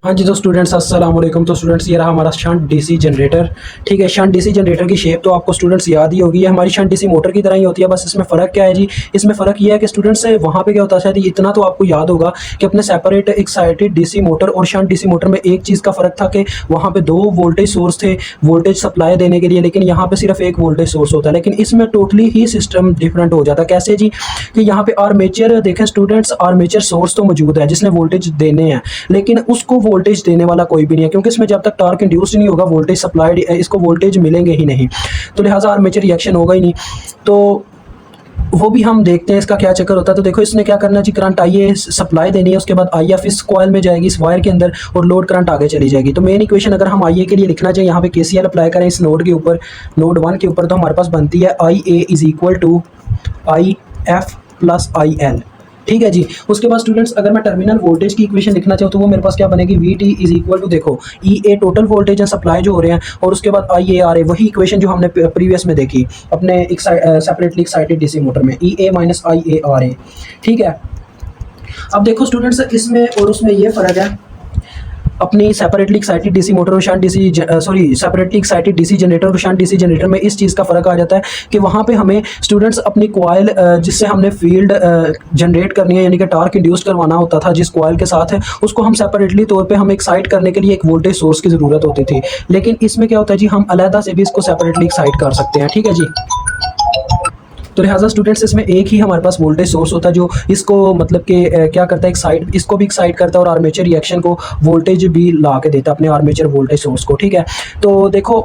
हाँ जी, तो स्टूडेंट्स अस्सलाम वालेकुम। तो स्टूडेंट्स ये रहा हमारा शंट डीसी जनरेटर। ठीक है, शंट डीसी जनरेटर की शेप तो आपको स्टूडेंट्स याद ही होगी। ये हमारी शंट डीसी मोटर की तरह ही होती है, बस इसमें फ़र्क क्या है जी, इसमें फ़र्क ये है कि स्टूडेंट्स वहाँ पे क्या होता है, शायद इतना तो आपको याद होगा कि अपने सेपरेट एक्साइटेड डीसी मोटर और शंट डीसी मोटर में एक चीज़ का फ़र्क था कि वहाँ पे 2 वोल्टेज सोर्स थे वोल्टेज सप्लाई देने के लिए, लेकिन यहाँ पे सिर्फ एक वोल्टेज सोर्स होता है। लेकिन इसमें टोटली ही सिस्टम डिफरेंट हो जाता है। कैसे जी, कि यहाँ पे आर्मेचर देखें स्टूडेंट्स, आर्मेचर सोर्स तो मौजूद है जिसने वोल्टेज देने हैं, लेकिन उसको वोल्टेज देने वाला कोई भी नहीं है, क्योंकि इसमें जब तक टॉर्क इंड्यूस नहीं होगा वोल्टेज सप्लाइड इसको वोल्टेज मिलेंगे ही नहीं, तो लिहाजा आर्मेचर रिएक्शन होगा ही नहीं। तो वो भी हम देखते हैं इसका क्या चक्कर होता है। तो देखो इसने क्या करना चाहिए, करंट आई सप्लाई देनी है, उसके बाद आई एफ इस कॉइल में जाएगी इस वायर के अंदर और लोड करंट आगे चली जाएगी। तो मेन इक्वेशन अगर हम आई ए के लिए लिखना चाहिए, यहाँ पे केसीएल अप्लाई करें इस नोड के ऊपर, नोड 1 के ऊपर, तो हमारे पास बनती है I A is equal to I F plus I L. ठीक है जी। उसके बाद स्टूडेंट्स अगर मैं टर्मिनल वोल्टेज की इक्वेशन लिखना चाहूँ तो वो मेरे पास क्या बनेगी, V T is equal to, देखो ई ए टोटल वोल्टेज है सप्लाई जो हो रहे हैं, और उसके बाद आई ए आर ए, वही इक्वेशन जो हमने प्रीवियस में देखी अपने सेपरेटली एक्साइटेड डीसी मोटर में, ई ए minus I A R A. ठीक है, अब देखो स्टूडेंट्स इसमें और उसमें ये फ़र्क है, अपनी सेपरेटली एक्साइटेड डीसी मोटर और shunt DC separately excited DC generator और शंट डीसी जनरेटर में इस चीज़ का फ़र्क आ जाता है कि वहाँ पे हमें स्टूडेंट्स अपनी कॉइल जिससे हमने फील्ड जनरेट करनी है, यानी कि टॉर्क इंड्यूस करवाना होता था जिस कॉइल के साथ है, उसको हम सेपरेटली तौर पे हमें एक्साइट करने के लिए एक वोल्टेज सोर्स की ज़रूरत होती थी। लेकिन इसमें क्या होता है जी, हम अलहदा से भी इसको सेपरेटली एक्साइट कर सकते हैं। ठीक है जी। तो लिहाजा स्टूडेंट्स इसमें एक ही हमारे पास वोल्टेज सोर्स होता है जो इसको मतलब कि क्या करता है, एक्साइट, इसको भी एक्साइट करता है और आर्मेचर रिएक्शन को वोल्टेज भी ला के देता है अपने आर्मेचर वोल्टेज सोर्स को। ठीक है, तो देखो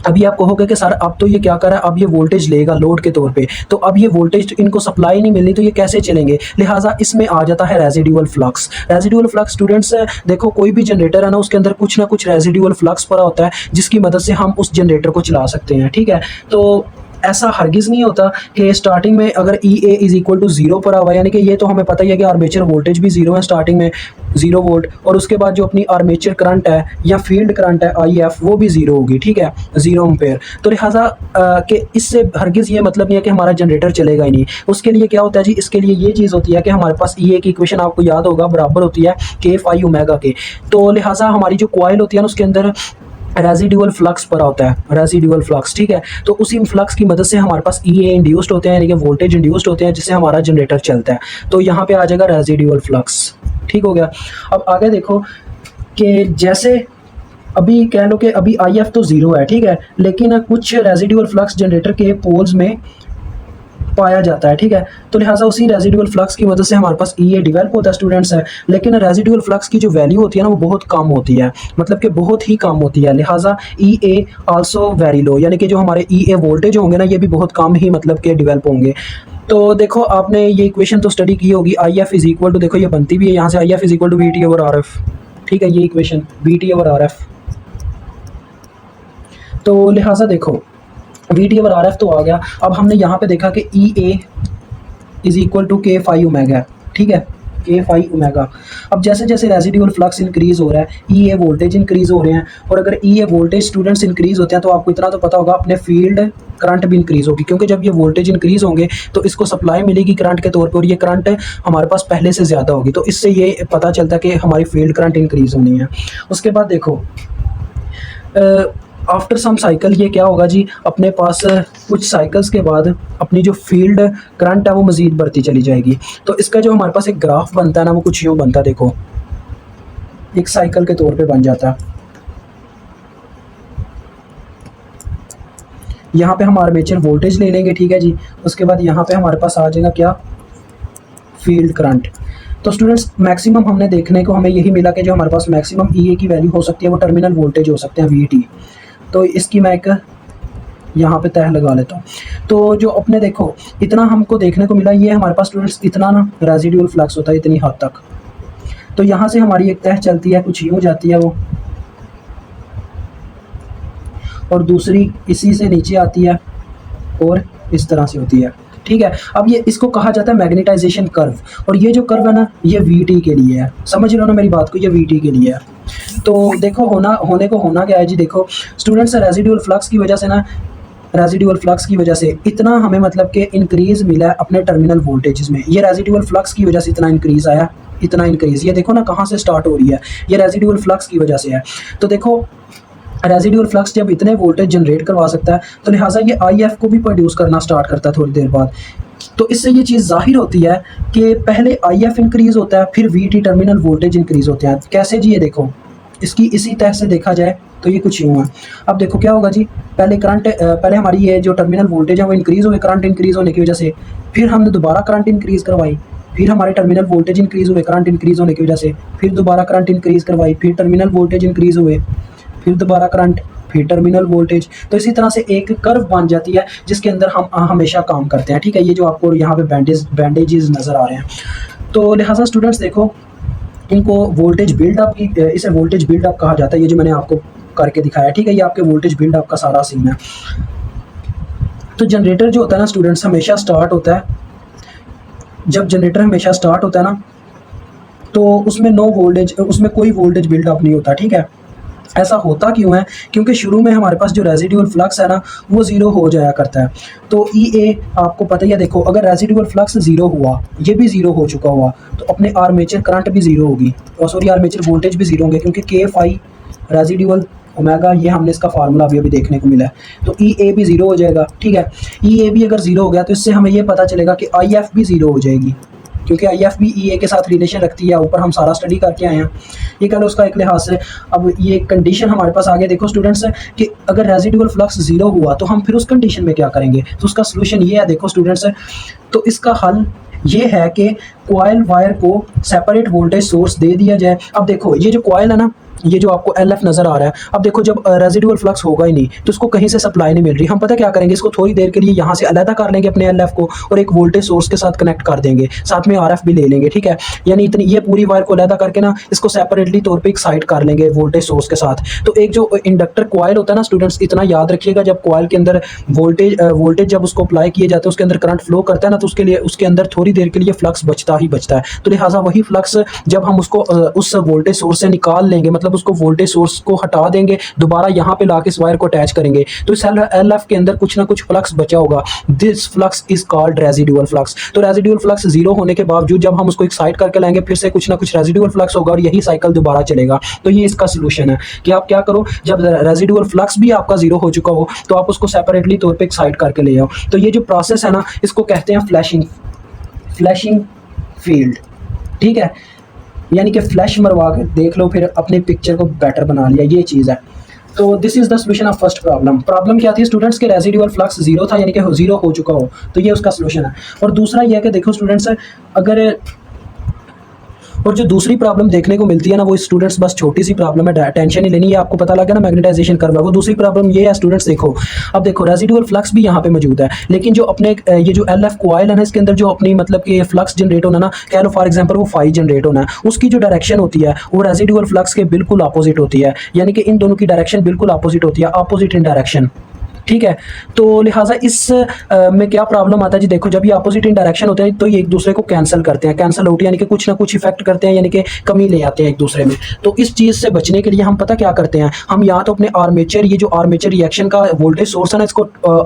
अभी आप कहोगे कि सर अब तो ये क्या कर रहा है, अब ये वोल्टेज लेगा लोड के तौर पे, तो अब ये वोल्टेज इनको सप्लाई नहीं मिलनी तो ये कैसे चलेंगे, लिहाजा इसमें आ जाता है residual flux. Residual flux students देखो कोई भी जनरेटर है ना, उसके अंदर कुछ ना कुछ रेजिडुअल फ्लक्स पड़ा होता है जिसकी मदद से हम उस जनरेटर को चला सकते हैं। ठीक है, तो ऐसा हरगिज़ नहीं होता कि स्टार्टिंग में अगर E A is equal to zero पर हुआ, यानी कि ये तो हमें पता ही है कि आर्मेचर वोल्टेज भी ज़ीरो है स्टार्टिंग में, 0 वोल्ट, और उसके बाद जो अपनी आर्मेचर करंट है या फील्ड करंट है आई एफ वो भी ज़ीरो होगी। ठीक है, 0 एम्पेयर। तो लिहाजा कि इससे हरगिज़ ये मतलब नहीं है कि हमारा जनरेटर चलेगा ही नहीं। उसके लिए क्या होता है जी, इसके लिए ये चीज़ होती है कि हमारे पास ई ए की इक्वेशन आपको याद होगा बराबर होती है के फाई ओमेगा के। तो लिहाजा हमारी जो कॉइल होती है ना उसके अंदर रेजिडुअल फ्लक्स पड़ा होता है, रेजिडुअल फ्लक्स। ठीक है, तो उसी फ्लक्स की मदद से हमारे पास ई ए इंड्यूस्ड होते हैं, यानी कि वोल्टेज इंड्यूस्ड होते हैं जिससे हमारा जनरेटर चलता है। तो यहाँ पे आ जाएगा रेजिडुअल फ्लक्स। ठीक हो गया। अब आगे देखो कि जैसे अभी कह लो कि अभी आई एफ तो ज़ीरो है, ठीक है, लेकिन कुछ रेजिडुअल फ्लक्स जनरेटर के पोल्स में पाया जाता है। ठीक है, तो लिहाजा उसी रेजिडुअल फ्लक्स की वजह से हमारे पास ई ए डिवेल्प होता है स्टूडेंट्स है, लेकिन रेजिडुअल फ्लक्स की जो वैल्यू होती है ना वो बहुत कम होती है, मतलब कि बहुत ही कम होती है। लिहाजा ई ए आल्सो वेरी लो, यानी कि जो हमारे ई ए वोल्टेज होंगे ना ये भी बहुत कम ही मतलब कि डिवेल्प होंगे। तो देखो आपने ये इक्वेशन तो स्टडी की होगी, I F is equal to, देखो ये बनती भी है यहाँ से, I F is equal to V T over R F. ठीक है, ये equation V T over R F. तो लिहाजा देखो V T over R F तो आ गया। अब हमने यहाँ पे देखा कि E A is equal to K phi omega. ठीक है, के फाई ओमेगा। अब जैसे जैसे रेजिडुअल फ्लक्स इंक्रीज हो रहा है ई ए वोल्टेज इंक्रीज हो रहे हैं, और अगर ई ए वोल्टेज स्टूडेंट्स इंक्रीज होते हैं तो आपको इतना तो पता होगा अपने फील्ड करंट भी इंक्रीज होगी, क्योंकि जब ये वोल्टेज इंक्रीज होंगे तो इसको सप्लाई मिलेगी करंट के तौर पे, और ये करंट हमारे पास पहले से ज़्यादा होगी, तो इससे ये पता चलता है कि हमारी फील्ड करंट इंक्रीज होनी है। उसके बाद देखो आफ्टर सम साइकिल ये क्या होगा जी, अपने पास कुछ साइकिल्स के बाद अपनी जो फील्ड करंट है वो मज़ीद बढ़ती चली जाएगी। तो इसका जो हमारे पास एक ग्राफ बनता है ना वो कुछ यूँ बनता है, देखो एक साइकिल के तौर पे बन जाता है। यहाँ पे हम आर्मेचर वोल्टेज ले लेंगे। ठीक है जी, उसके बाद यहाँ पे हमारे पास आ जाएगा क्या, फील्ड करंट। तो स्टूडेंट्स मैक्सिमम हमने देखने को हमें यही मिला कि जो हमारे पास मैक्सिमम ई ए की वैल्यू हो सकती है वो टर्मिनल वोल्टेज हो सकते हैं वी टी। तो इसकी मैं एक यहाँ पे तह लगा लेता हूँ। तो जो अपने देखो इतना हमको देखने को मिला, ये हमारे पास स्टूडेंट्स इतना ना रेजिडुअल फ्लक्स होता है इतनी हद तक। तो यहाँ से हमारी एक तह चलती है, कुछ यूँ जाती है वो, और दूसरी इसी से नीचे आती है और इस तरह से होती है। ठीक है, अब ये इसको कहा जाता है मैग्नेटाइजेशन कर्व, और ये जो कर्व है ना ये वी टी के लिए है, समझ लो ना मेरी बात को, ये वी टी के लिए है। तो देखो होना क्या है जी, देखो स्टूडेंट्स रेजिडुअल फ्लक्स की वजह से ना, रेजिडुअल फ्लक्स की वजह से इतना हमें मतलब कि इंक्रीज़ मिला है अपने टर्मिनल वोल्टेज में, ये रेजिडुअल फ्लक्स की वजह से इतना इंक्रीज़ आया। इतना इंक्रीज़, ये देखो ना कहाँ से स्टार्ट हो रही है, ये रेजिडुअल फ्लक्स की वजह से है। तो देखो रेजिडुअल फ्लक्स जब इतने वोल्टेज जनरेट करवा सकता है तो लिहाजा ये IF को भी प्रोड्यूस करना स्टार्ट करता है थोड़ी देर बाद। तो इससे ये चीज़ ज़ाहिर होती है कि पहले IF इंक्रीज़ होता है, फिर VT टर्मिनल वोल्टेज इंक्रीज़ होते हैं। कैसे जी, ये देखो इसकी इसी तरह से देखा जाए तो ये कुछ यूँ है। अब देखो क्या होगा जी, पहले करंट पहले हमारी ये जो टर्मिनल वोल्टेज है वो इंक्रीज़ हुए करंट इंक्रीज़ होने की वजह से, फिर हमने दोबारा करंट इंक्रीज़ करवाई, फिर हमारे टर्मिनल वोल्टेज इंक्रीज़ हुए करंट इंक्रीज़ होने की वजह से, फिर दोबारा करंट इंक्रीज़ करवाई, फिर टर्मिनल वोल्टेज इंक्रीज़ हुए, फिर दोबारा करंट, फिर टर्मिनल वोल्टेज। तो इसी तरह से एक कर्व बन जाती है जिसके अंदर हम हमेशा काम करते हैं। ठीक है, ये जो आपको यहाँ पे बैंडेजेस नज़र आ रहे हैं। तो लिहाजा स्टूडेंट्स देखो, इनको वोल्टेज बिल्डअप की इसे वोल्टेज बिल्डअप कहा जाता है। ये जो मैंने आपको करके दिखाया, ठीक है, ये आपके वोल्टेज बिल्डअप का सारा सीन है। तो जनरेटर जो होता है ना स्टूडेंट्स, हमेशा स्टार्ट होता है, जब जनरेटर हमेशा स्टार्ट होता है ना तो उसमें नो वोल्टेज, उसमें कोई वोल्टेज बिल्डअप नहीं होता। ठीक है, ऐसा होता क्यों है? क्योंकि शुरू में हमारे पास जो रेजिडुअल फ्लक्स है ना वो ज़ीरो हो जाया करता है। तो EA आपको पता ही है, देखो अगर रेजिडुअल फ्लक्स ज़ीरो हुआ, ये भी ज़ीरो हो चुका हुआ, तो अपने आर्मेचर करंट भी ज़ीरो होगी, और सॉरी आर्मेचर वोल्टेज भी ज़ीरो होंगे, क्योंकि K फाई रेजिडुअल ओमेगा, ये हमने इसका फार्मूला अभी देखने को मिला है। तो EA भी ज़ीरो हो जाएगा। ठीक है, EA भी अगर ज़ीरो हो गया तो इससे हमें ये पता चलेगा कि IF भी ज़ीरो हो जाएगी, क्योंकि IF भी EA के साथ रिलेशन रखती है। ऊपर हम सारा स्टडी करके आए हैं, ये कह लो उसका एक लिहाज से। अब ये कंडीशन हमारे पास आगे देखो स्टूडेंट्स कि अगर रेजिडुअल फ्लक्स ज़ीरो हुआ तो हम फिर उस कंडीशन में क्या करेंगे? तो उसका सोल्यूशन ये है, देखो स्टूडेंट्स, तो इसका हल ये है कि कॉइल वायर को सेपरेट वोल्टेज सोर्स दे दिया जाए। अब देखो ये जो कॉइल है ना, ये जो आपको LF नज़र आ रहा है, अब देखो जब रेजिडुअल फ्लक्स होगा ही नहीं तो उसको कहीं से सप्लाई नहीं मिल रही, हम पता क्या करेंगे, इसको थोड़ी देर के लिए यहाँ से अलग कर लेंगे अपने LF को और एक वोल्टेज सोर्स के साथ कनेक्ट कर देंगे, साथ में RF भी ले लेंगे। ठीक है, यानी इतनी ये पूरी वायर को अलग करके ना इसको सेपरेटली तौर पर एक्साइट कर लेंगे वोल्टेज सोर्स के साथ। तो एक जो इंडक्टर कॉइल होता है ना स्टूडेंट्स, इतना याद रखिएगा, जब कॉइल के अंदर वोल्टेज जब उसको अप्लाई किए जाते हैं, उसके अंदर करंट फ्लो करता है ना, तो उसके लिए उसके अंदर थोड़ी देर के लिए फ्लक्स बचता ही बचता है। तो लिहाजा वही फ्लक्स जब हम उसको उस वोल्टेज सोर्स से निकाल लेंगे, मतलब उसको वोल्टेज सोर्स को हटा देंगे, दोबारा यहाँ पे लाके इस वायर को अटैच करेंगे, तो इस LF के अंदर कुछ ना कुछ फ्लक्स बचा होगा। This flux is called residual flux. तो रेजिडुअल फ्लक्स जीरो होने के बावजूद जब हम उसको एक्साइट करके लाएंगे, फिर से कुछ ना कुछ रेजिडुअल फ्लक्स होगा और यही साइकिल दोबारा चलेगा। तो ये इसका सोल्यूशन है कि आप क्या करो, जब रेजिडुअल फ्लक्स भी आपका जीरो हो चुका हो तो आप उसको सेपरेटली तौर पे एक्साइट करके ले आओ। तो ये जो प्रोसेस है ना, इसको कहते हैं फ्लैशिंग फील्ड। ठीक है, यानी कि फ्लैश मरवा के देख लो, फिर अपने पिक्चर को बेटर बना लिया, ये चीज़ है। तो this is the solution of first problem. Problem क्या थी स्टूडेंट्स के रेजिडुअल फ्लक्स जीरो था, यानी कि जीरो हो चुका हो, तो ये उसका सोल्यूशन है। और दूसरा ये है कि देखो स्टूडेंट्स, अगर और जो दूसरी प्रॉब्लम देखने को मिलती है ना, वो स्टूडेंट्स बस छोटी सी प्रॉब्लम है, टेंशन नहीं लेनी है, आपको पता लगा ना मैग्नेटाइजेशन कर्व है। वो दूसरी प्रॉब्लम ये है स्टूडेंट्स, देखो अब देखो रेजिडुअल फ्लक्स भी यहाँ पे मौजूद है, लेकिन जो अपने ये जो LF कॉइल है ना, इसके अंदर जो अपनी मतलब कि फ्लक्स जनरेट होना ना, कह लो फॉर एग्जांपल वो फाई जनरेट होना है, उसकी जो डायरेक्शन होती है वो रेजिडुअल फ्लक्स के बिल्कुल अपोजिट होती है, यानी कि इन दोनों की डायरेक्शन बिल्कुल अपोजिट होती है, अपोजिट इन डायरेक्शन। ठीक है, तो लिहाजा इस में क्या प्रॉब्लम आता है जी, देखो जब ये अपोजिट इन डायरेक्शन होते हैं तो ये एक दूसरे को कैंसिल करते हैं, कैंसिल आउट यानी कि कुछ ना कुछ इफेक्ट करते हैं, यानी कि कमी ले आते हैं एक दूसरे में। तो इस चीज़ से बचने के लिए हम पता क्या करते हैं, हम या तो अपने आर्मेचर, ये जो आर्मेचर रिएक्शन का वोल्टेज सोर्स है ना, इसको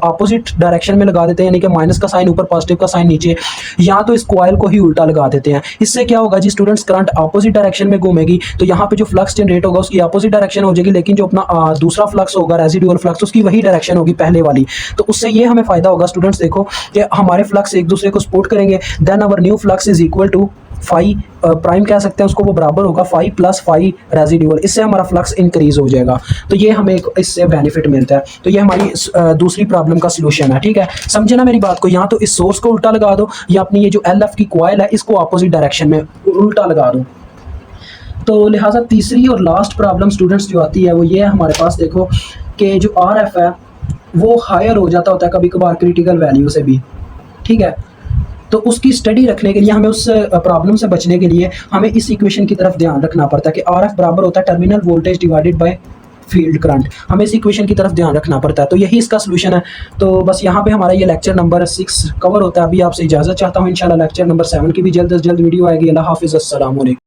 अपोजिट डायरेक्शन में लगा देते हैं, यानी कि माइनस का साइन ऊपर, पॉजिटिव का साइन नीचे, या तो इस कॉइल को ही उल्टा लगा देते हैं। इससे क्या होगा जी स्टूडेंट्स, करंट अपोजिट डायरेक्शन में घूमेगी, तो यहाँ पे जो फ्लक्स जनरेट होगा उसकी अपोजिट डायरेक्शन हो जाएगी, लेकिन जो अपना दूसरा फ्लक्स होगा रेजिडुअल फ्लक्स, उसकी वही डायरेक्शन होगी पहले वाली। तो उससे ये हमें फायदा होगा स्टूडेंट्स, देखो कि हमारे फ्लक्स एक दूसरे को सपोर्ट करेंगे, then our new flux is equal to phi prime कह सकते हैं उसको, वो बराबर होगा फाई प्लस फाई रेजिडुअल, इससे हमारा फ्लक्स इंक्रीज हो जाएगा। तो ये हमें इससे बेनिफिट मिलता है। तो ये हमारी दूसरी प्रॉब्लम का सोल्यूशन है। ठीक है, समझे ना मेरी बात को, यहाँ तो इस सोर्स को उल्टा लगा दो, या अपनी ये जो LF की कॉइल है इसको अपोजिट डायरेक्शन में उल्टा लगा दो। तो लिहाजा तीसरी और लास्ट प्रॉब्लम स्टूडेंट्स जो आती है वो ये है हमारे पास, देखो कि जो RF है वो हायर हो जाता होता है कभी कभार क्रिटिकल वैल्यू से भी। ठीक है, तो उसकी स्टडी रखने के लिए हमें उस प्रॉब्लम से बचने के लिए हमें इस इक्वेशन की तरफ ध्यान रखना पड़ता है कि RF बराबर होता है terminal voltage divided by field current. हमें इस इक्वेशन की तरफ ध्यान रखना पड़ता है, तो यही इसका सोल्यूशन है। तो बस यहाँ पे हमारा ये लेक्चर नंबर 6 कवर होता है। अभी आपसे इजाज़त चाहता हूँ, इंशाल्लाह लेक्चर नंबर 7 की भी जल्द से जल्द वीडियो आएगी। अल्लाह हाफिज़, अस्सलाम वालेकुम।